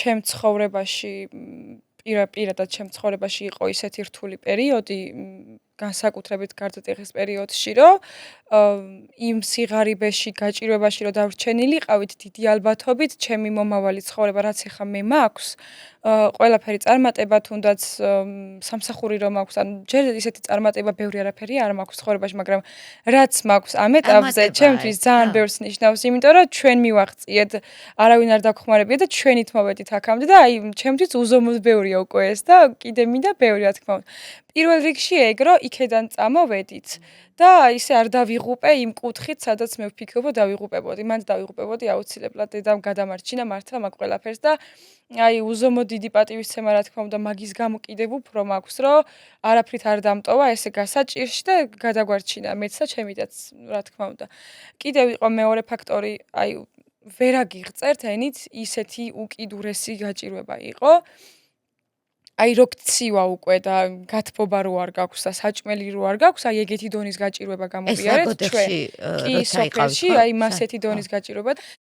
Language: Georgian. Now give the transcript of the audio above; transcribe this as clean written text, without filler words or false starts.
ჩემ ცხოვრებაში პირადად ჩემ ცხოვრებაში იყო ისეთი რთული პერიოდი, განსაკუთრებით გარდატეხის პერიოდში, რომ იმ სიღარიბეში, გაჭირვებაში რომ დავრჩენილიყავით დიდი ალბათობით ჩემი მომავალი ცხოვრება, რაც ეხლა მე მაქვს, ყველაფერი წარმატება თუნდაც სამსახური რომ მაქვს, ანუ ჯერ ისეთი წარმატება ბევრი არაფერი არ მაქვს ცხოვრებაში, მაგრამ რაც მაქვს ამ ეტაპზე, ჩემთვის ძალიან ბევრს ნიშნავს, იმიტომ რომ ჩვენ მივაღწიეთ, არავინ არ დაგხმარებია და ჩვენით მოვედით აქამდე და აი ჩემთვის უზომოდ ბევრია უკვე ეს და კიდე მინდა ბევრი რა თქმა უნდა. პირველ რიგში ეგ რომ იქედან წამოვედით და ისე არ დავიღუპე იმ კუთხით, სადაც მე ვფიქრობ, რომ დავიღუპებოდი. მანდ დავიღუპებოდი აუცილებლად დედამ გადამარჩინა მართლა მაგ ყველაფერს და აი უზომოდ დიდი პატივისცემა რა თქმა უნდა მაგის გამო კიდევ უფრო მაქვს, რომ არაფრით არ დამტოვა ესე გასაჭირში და გადაგვარჩინა მეც და ჩემიდაც რა თქმა უნდა. კიდევ იყო მეორე ფაქტორი, აი ვერ აგიღწერთ ენით ისეთი უკიდურესი გაჭირვება იყო. აი რო გცივა უკვე და გათბობა რო არ გაქვს და საჭმელი რო არ გაქვს, აი ეგეთი დონის გაჭირვება გამოვიარეთ ჩვენ. კი სოფელში, აი მასეთი დონის გაჭირვება